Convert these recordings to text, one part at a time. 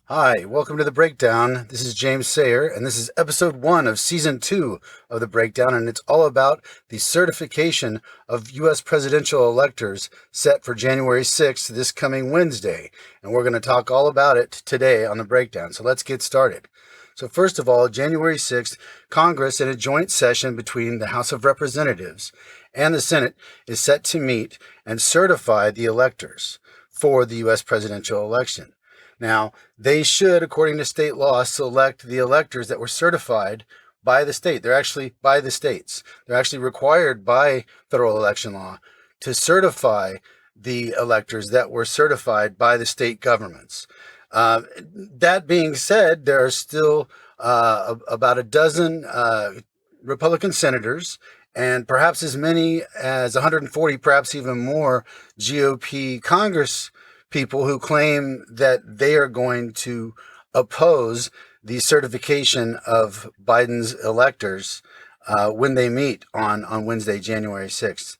Hi, welcome to The Breakdown. This is James Sayer, and this is episode 1 of season 2 of The Breakdown, and it's all about the certification of U.S. presidential electors set for January 6th, this coming Wednesday. And we're going to talk all about it today on The Breakdown. So let's get started. So first of all, January 6th, Congress, in a joint session between the House of Representatives and the Senate, is set to meet and certify the electors for the U.S. presidential election. Now, they should, according to state law, select the electors that were certified by the state. They're actually by the states. They're actually required by federal election law to certify the electors that were certified by the state governments. That being said, there are still about a dozen Republican senators and perhaps as many as 140, perhaps even more, GOP Congress people who claim that they are going to oppose the certification of Biden's electors when they meet on Wednesday, January 6th.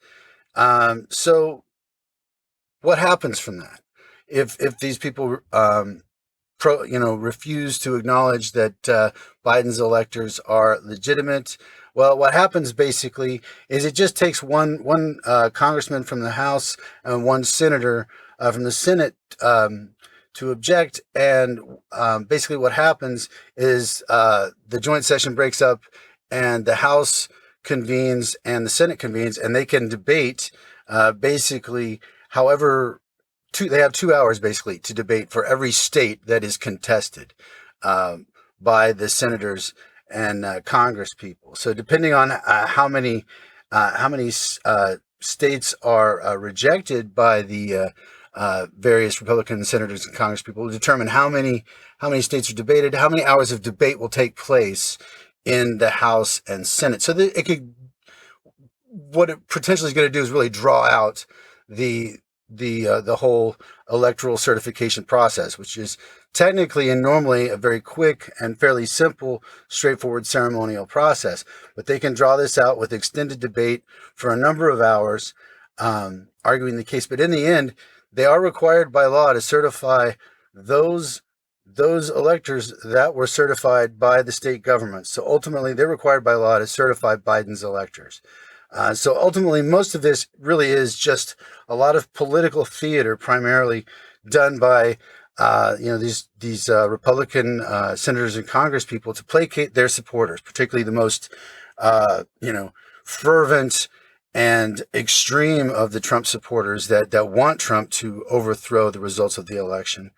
So what happens from that? If these people refuse to acknowledge that Biden's electors are legitimate, well, what happens basically is it just takes one congressman from the House and one senator from the Senate to object, and basically what happens is the joint session breaks up, and the House convenes and the Senate convenes, and they can debate basically however. They have 2 hours basically to debate for every state that is contested by the senators and Congress people. So depending on how many states are rejected by the various Republican senators and Congress people, will determine how many states are debated, how many hours of debate will take place in the House and Senate. So that what it potentially is going to do is really draw out the whole electoral certification process, which is technically and normally a very quick and fairly simple, straightforward ceremonial process. But they can draw this out with extended debate for a number of hours, arguing the case. But in the end, they are required by law to certify those electors that were certified by the state governments. So ultimately, they're required by law to certify Biden's electors. So ultimately, most of this really is just a lot of political theater, primarily done by these Republican senators and Congress people to placate their supporters, particularly the most fervent and extreme of the Trump supporters that want Trump to overthrow the results of the election,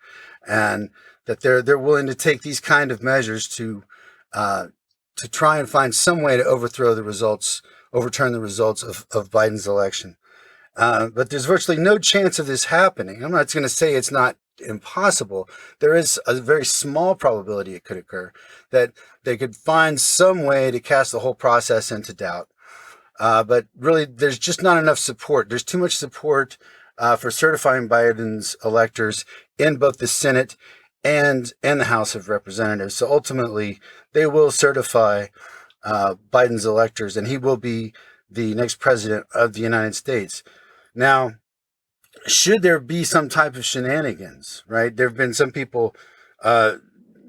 and that they're willing to take these kind of measures to try and find some way to overturn the results of Biden's election. But there's virtually no chance of this happening. I'm not going to say it's not impossible. There is a very small probability it could occur, that they could find some way to cast the whole process into doubt. But really, there's just not enough support. There's too much support for certifying Biden's electors in both the Senate and the House of Representatives. So ultimately, they will certify Biden's electors, and he will be the next president of the United States. Now, should there be some type of shenanigans, right? There have been some people,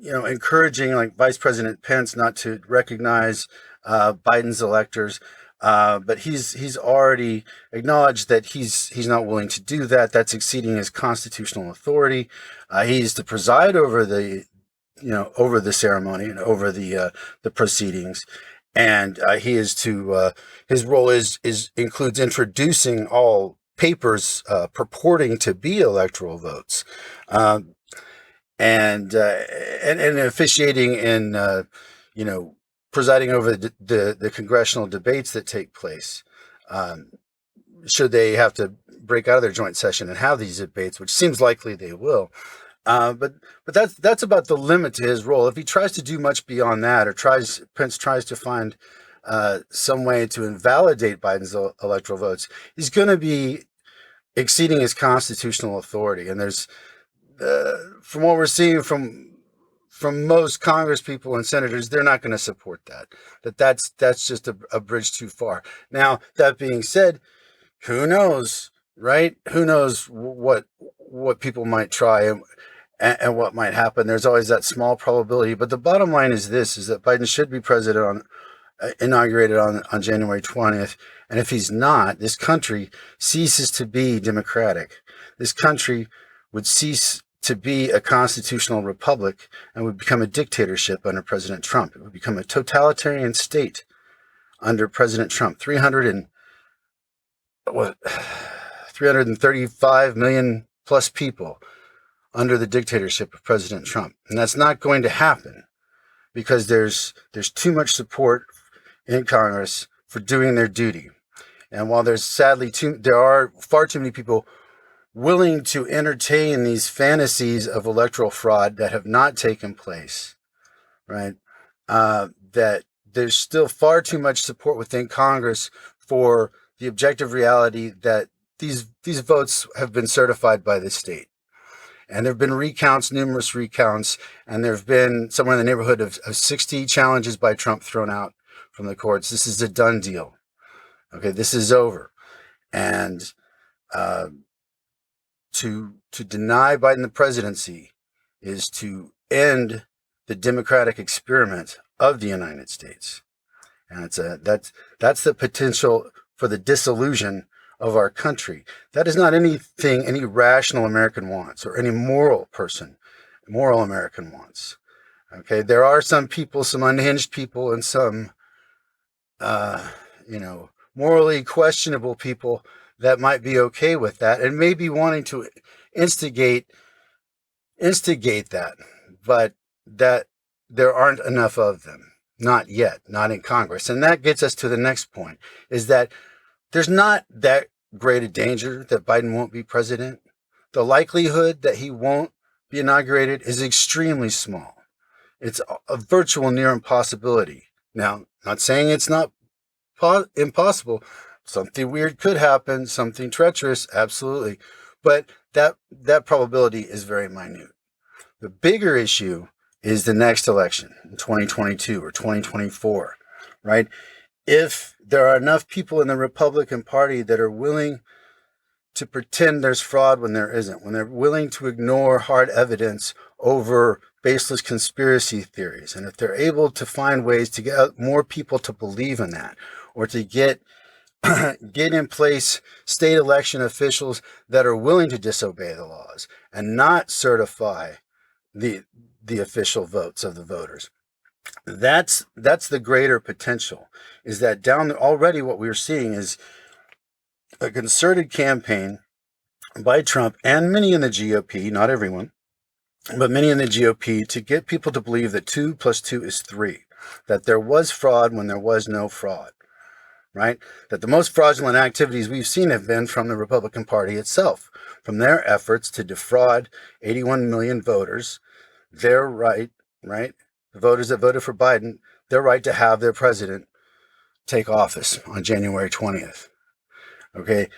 encouraging, like Vice President Pence, not to recognize Biden's electors. But he's already acknowledged that he's not willing to do that. That's exceeding his constitutional authority. He's to preside over the ceremony and over the proceedings, and he is to his role includes introducing all papers purporting to be electoral votes, and officiating in presiding over the congressional debates that take place. Should they have to break out of their joint session and have these debates, which seems likely they will. But that's about the limit to his role. If he tries to do much beyond that, or Pence tries to find some way to invalidate Biden's electoral votes, he's going to be exceeding his constitutional authority. And there's, from what we're seeing from most Congress people and senators, they're not going to support that. That's just a bridge too far. Now, that being said, who knows, right? Who knows what people might try. and what might happen. There's always that small probability. But the bottom line is this, is that Biden should be president inaugurated on January 20th. And if he's not, this country ceases to be democratic. This country would cease to be a constitutional republic and would become a dictatorship under President Trump. It would become a totalitarian state under President Trump. 335 million plus people under the dictatorship of President Trump. And that's not going to happen because there's too much support in Congress for doing their duty. And while there are far too many people willing to entertain these fantasies of electoral fraud that have not taken place, right? That there's still far too much support within Congress for the objective reality that these votes have been certified by the state. And there have been recounts, numerous recounts, and there have been somewhere in the neighborhood of 60 challenges by Trump thrown out from the courts. This is a done deal. Okay, this is over. And to deny Biden the presidency is to end the democratic experiment of the United States. And that's the potential for the disillusion of our country. That is not anything any rational American wants or any moral American wants. Okay, there are some people, some unhinged people, and some, morally questionable people that might be okay with that and maybe wanting to instigate that, but that there aren't enough of them. Not yet, not in Congress. And that gets us to the next point, is that there's not that great a danger that Biden won't be president. The likelihood that he won't be inaugurated is extremely small. It's a virtual near impossibility. Now, not saying it's not impossible. Something weird could happen, something treacherous, absolutely. But that probability is very minute. The bigger issue is the next election in 2022 or 2024, right? If there are enough people in the Republican Party that are willing to pretend there's fraud when there isn't, when they're willing to ignore hard evidence over baseless conspiracy theories, and if they're able to find ways to get more people to believe in that, or to get in place state election officials that are willing to disobey the laws and not certify the official votes of the voters. That's the greater potential, is that already what we're seeing is a concerted campaign by Trump and many in the GOP, not everyone, but many in the GOP, to get people to believe that 2 + 2 is 3, that there was fraud when there was no fraud, right? That the most fraudulent activities we've seen have been from the Republican Party itself, from their efforts to defraud 81 million voters, their right, the voters that voted for Biden, their right to have their president take office on January 20th. Okay,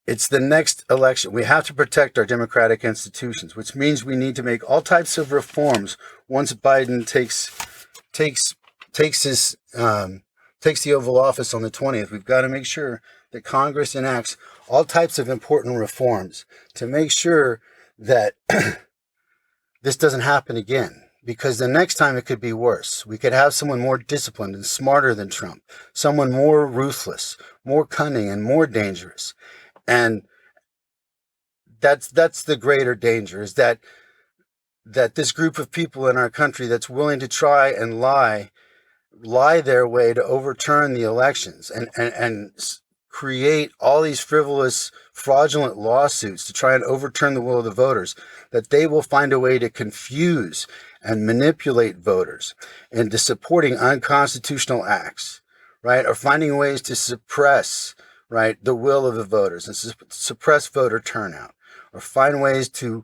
it's the next election. We have to protect our democratic institutions, which means we need to make all types of reforms once Biden takes the Oval Office on the 20th. We've got to make sure that Congress enacts all types of important reforms to make sure that this doesn't happen again, because the next time it could be worse. We could have someone more disciplined and smarter than Trump, someone more ruthless, more cunning, and more dangerous. And that's the greater danger, is that this group of people in our country that's willing to try and lie their way to overturn the elections and create all these frivolous, fraudulent lawsuits to try and overturn the will of the voters, that they will find a way to confuse and manipulate voters into supporting unconstitutional acts, right? Or finding ways to suppress, right, the will of the voters and suppress voter turnout, or find ways to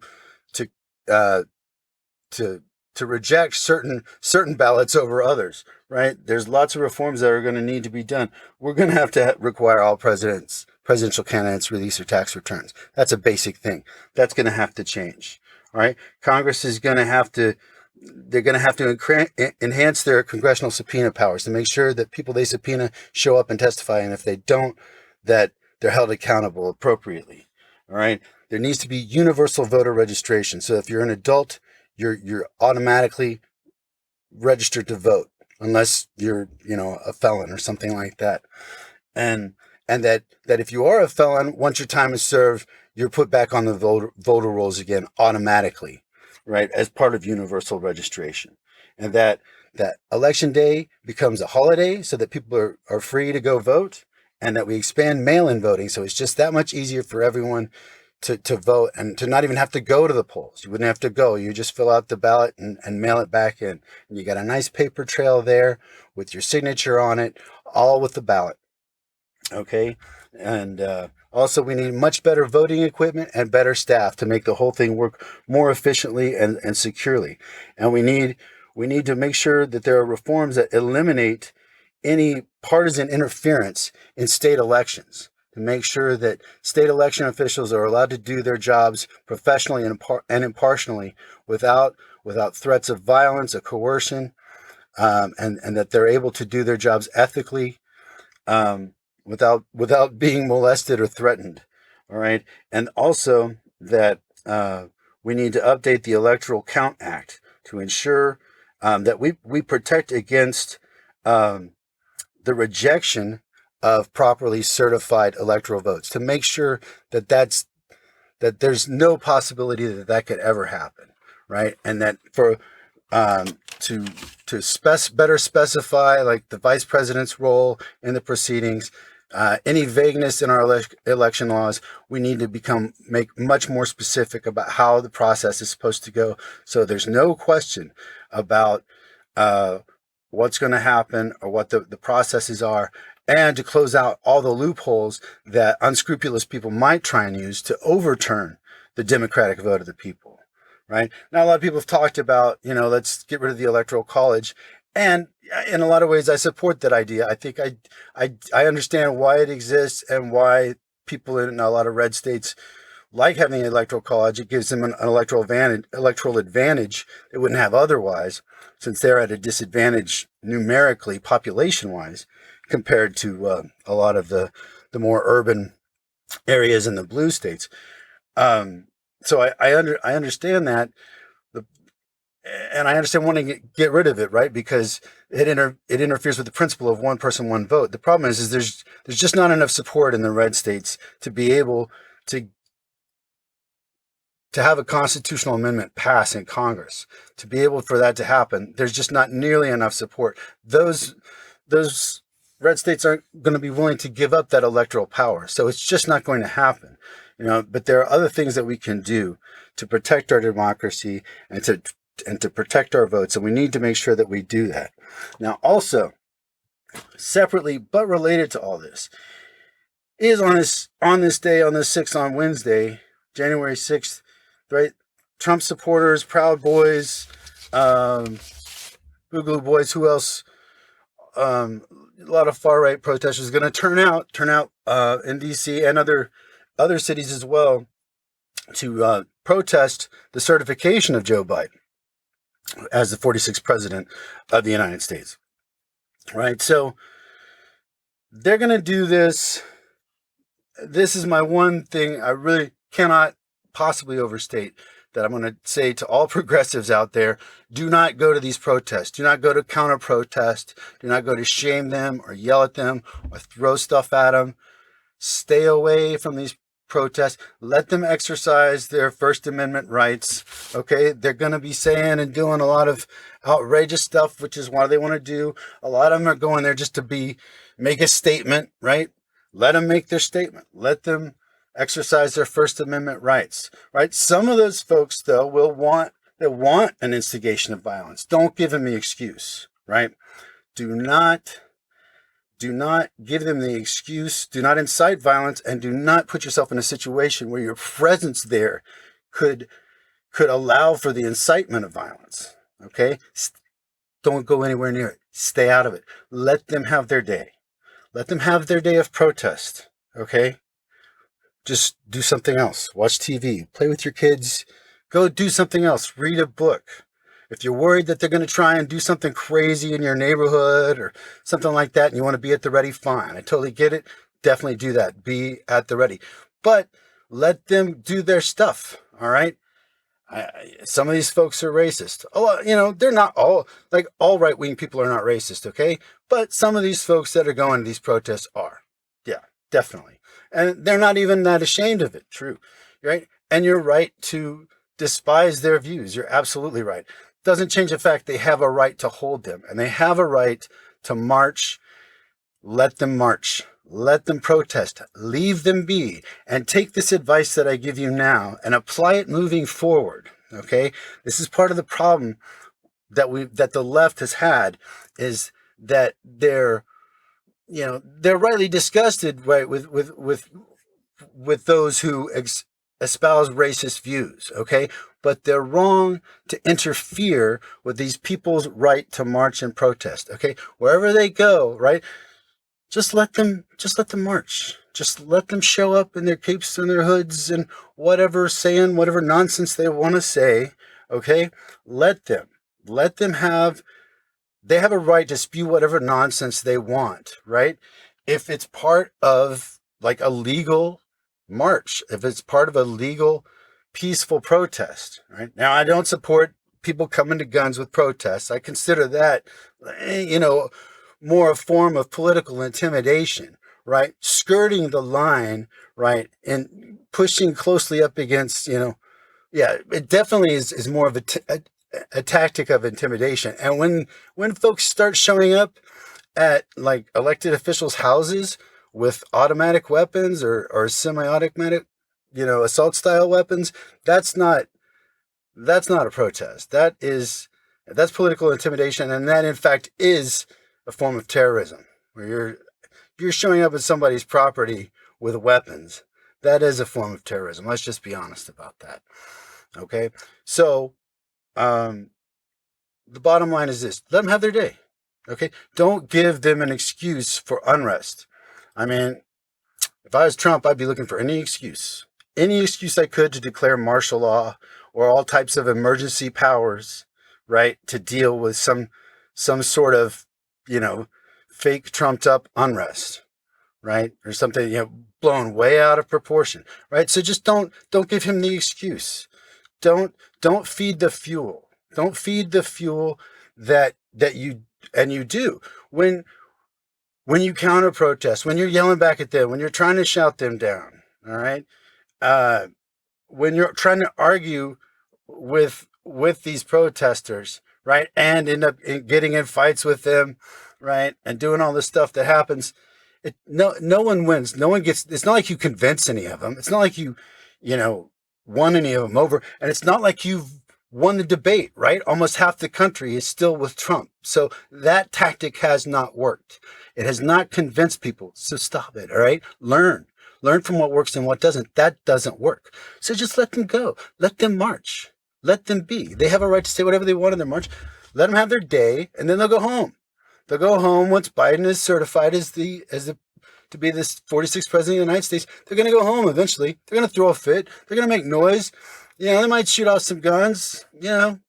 reject certain ballots over others, right? There's lots of reforms that are going to need to be done. We're going to have to require all presidential candidates release their tax returns. That's a basic thing. That's going to have to change, all right? Congress is going to have to, they're going to have to enhance their congressional subpoena powers to make sure that people they subpoena show up and testify, and if they don't, that they're held accountable appropriately, all right? there needs to be universal voter registration. So if you're an adult, you're automatically registered to vote, unless you're, a felon or something like that. And that if you are a felon, once your time is served, you're put back on the voter rolls again automatically, right? As part of universal registration. And that election day becomes a holiday so that people are free to go vote, and that we expand mail-in voting. So it's just that much easier for everyone to vote, and to not even have to go to the polls. You wouldn't have to go. You just fill out the ballot and mail it back in. And you got a nice paper trail there with your signature on it, all with the ballot. Okay. And also, we need much better voting equipment and better staff to make the whole thing work more efficiently and securely. And we need to make sure that there are reforms that eliminate any partisan interference in state elections, to make sure that state election officials are allowed to do their jobs professionally and impartially without threats of violence or coercion, and that they're able to do their jobs ethically, without being molested or threatened. All right. And also that we need to update the Electoral Count Act to ensure that we protect against the rejection of properly certified electoral votes, to make sure that there's no possibility that could ever happen, right? And that for to better specify, like, the vice president's role in the proceedings, any vagueness in our election laws, we need to make much more specific about how the process is supposed to go, so there's no question about what's going to happen or what the processes are, and to close out all the loopholes that unscrupulous people might try and use to overturn the democratic vote of the people, right? Now, a lot of people have talked about, let's get rid of the Electoral College. And in a lot of ways, I support that idea. I think I understand why it exists and why people in a lot of red states like having the Electoral College. It gives them an electoral advantage they wouldn't have otherwise, since they're at a disadvantage numerically, population-wise, compared to a lot of the more urban areas in the blue states. So I understand that, and I understand wanting to get rid of it, right? Because it interferes with the principle of one person, one vote. The problem is there's just not enough support in the red states to be able to have a constitutional amendment pass in Congress. To be able for that to happen, there's just not nearly enough support. Those red states aren't going to be willing to give up that electoral power, so it's just not going to happen. But there are other things that we can do to protect our democracy and to protect our votes, and we need to make sure that we do that. Now, also, separately but related to all this, is on this day, on the 6th, on Wednesday, January 6th, right? Trump supporters, Proud Boys, Boogaloo Boys, who else? A lot of far right protesters going to turn out in DC and other cities as well, to protest the certification of Joe Biden as the 46th president of the United States. Right? So they're going to do this. This is my one thing I really cannot possibly overstate, that I'm going to say to all progressives out there: do not go to these protests. Do not go to counter protest. Do not go to shame them or yell at them or throw stuff at them. Stay away from these protests. Let them exercise their First Amendment rights. Okay, they're going to be saying and doing a lot of outrageous stuff, which is why they want to do. A lot of them are going there just to make a statement, right? Let them make their statement. Let them exercise their First Amendment rights, right? Some of those folks, though, want an instigation of violence. Don't give them the excuse, right? Do not give them the excuse. Do not incite violence, and do not put yourself in a situation where your presence there could allow for the incitement of violence. Okay? Don't go anywhere near it. Stay out of it. Let them have their day. Let them have their day of protest. Okay? Just do something else. Watch TV. Play with your kids. Go do something else. Read a book. If you're worried that they're going to try and do something crazy in your neighborhood or something like that, and you want to be at the ready, fine. I totally get it. Definitely do that. Be at the ready. But Let them do their stuff. All right. Some of these folks are racist. Oh, they're not all, like, all right-wing people are not racist, okay? But some of these folks that are going to these protests are. Yeah, definitely. And they're not even that ashamed of it. True. Right? And you're right to despise their views. You're absolutely right. Doesn't change the fact they have a right to hold them, and they have a right to march. Let them march. Let them protest. Leave them be. And take this advice that I give you now and apply it moving forward. Okay? This is part of the problem that the left has had, is that they're rightly disgusted, right, with those who espouse racist views, okay? But they're wrong to interfere with these people's right to march and protest, okay? Wherever they go, right? Just let them march. Just let them show up in their capes and their hoods and saying whatever nonsense they want to say, okay? Let them they have a right to spew whatever nonsense they want, right? If it's part of like a legal march, if it's part of a legal peaceful protest, right? Now, I don't support people coming to guns with protests. I consider that, more a form of political intimidation, right? Skirting the line, right? And pushing closely up against, it definitely is more of a tactic of intimidation. And when folks start showing up at like elected officials' houses with automatic weapons or semi-automatic, assault style weapons, that's not a protest. That's political intimidation, and that in fact is a form of terrorism, where you're showing up at somebody's property with weapons. That is a form of terrorism. Let's just be honest about that. Okay? So, the bottom line is this: let them have their day. Okay? Don't give them an excuse for unrest. I mean, if I was Trump, I'd be looking for any excuse I could to declare martial law or all types of emergency powers, right, to deal with some sort of, fake trumped up unrest, right, or something, blown way out of proportion, right? So just don't give him the excuse. Don't feed the fuel. Don't feed the fuel that you do when you counter protest, when you're yelling back at them, when you're trying to shout them down. All right. When you're trying to argue with these protesters, right, and end up getting in fights with them, right, and doing all this stuff that happens, no one wins. No one gets. It's not like you convince any of them. It's not like you won any of them over, and it's not like you've won the debate, right? Almost half the country is still with Trump. So that tactic has not worked. It has not convinced people. So stop it, all right? Learn from what works and what doesn't. That doesn't work. So just let them go. Let them march. Let them be. They have a right to say whatever they want in their march. Let them have their day, and then they'll go home. They'll go home once Biden is certified to be this 46th president of the United States. They're going to go home eventually. They're going to throw a fit. They're going to make noise. They might shoot off some guns. Who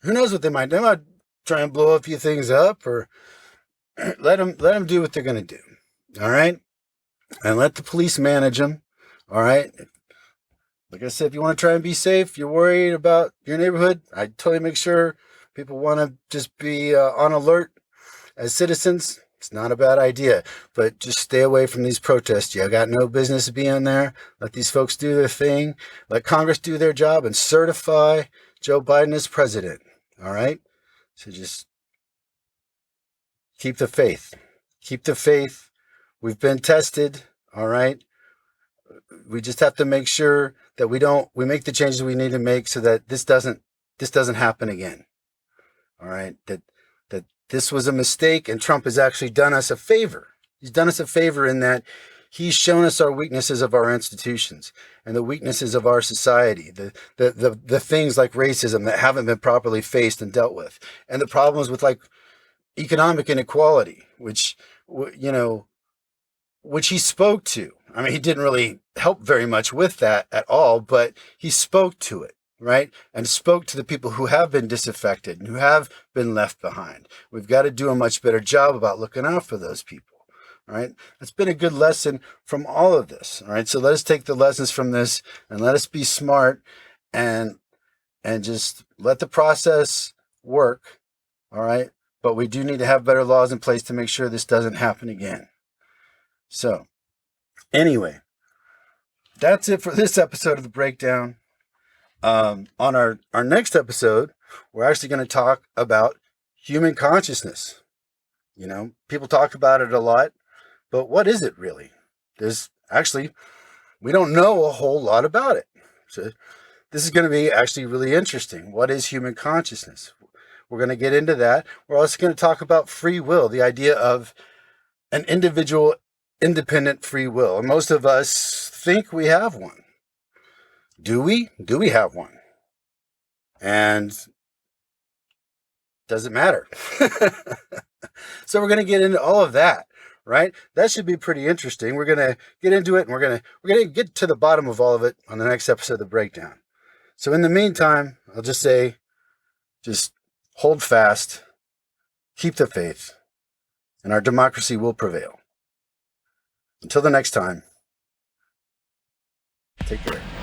knows what they might do? They might try and blow a few things up, or let them do what they're going to do. All right? And let the police manage them. All right? Like I said, if you want to try and be safe, you're worried about your neighborhood, I totally make sure people want to just be on alert as citizens. It's not a bad idea, but just stay away from these protests. You got no business being there. Let these folks do their thing. Let Congress do their job and certify Joe Biden as president. All right? So just keep the faith. Keep the faith. We've been tested. All right? We just have to make sure that we make the changes we need to make so that this doesn't happen again. All right? That this was a mistake, and Trump has actually done us a favor. He's done us a favor in that he's shown us our weaknesses of our institutions and the weaknesses of our society, the things like racism that haven't been properly faced and dealt with, and the problems with like economic inequality, which he spoke to. I mean, he didn't really help very much with that at all, but he spoke to it. Right? And spoke to the people who have been disaffected and who have been left behind. We've got to do a much better job about looking out for those people. All right. That's been a good lesson from all of this. All right. So let us take the lessons from this and let us be smart and just let the process work. All right. But we do need to have better laws in place to make sure this doesn't happen again. So, anyway, that's it for this episode of The Breakdown. On our next episode, we're actually going to talk about human consciousness. You know, people talk about it a lot, but what is it really? We don't know a whole lot about it. So this is going to be actually really interesting. What is human consciousness? We're going to get into that. We're also going to talk about free will, the idea of an individual independent free will. And most of us think we have one. Do we? Do we have one? And does it matter? So we're going to get into all of that, right? That should be pretty interesting. We're going to get into it, and we're going to get to the bottom of all of it on the next episode of The Breakdown. So in the meantime, I'll just say, just hold fast, keep the faith, and our democracy will prevail. Until the next time, take care.